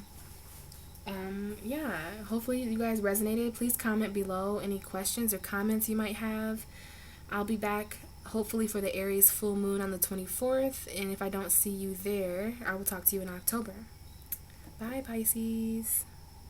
yeah, hopefully you guys resonated. Please comment below any questions or comments you might have. I'll be back hopefully for the Aries full moon on the 24th, and if I don't see you there, I will talk to you in October. Bye, Pisces.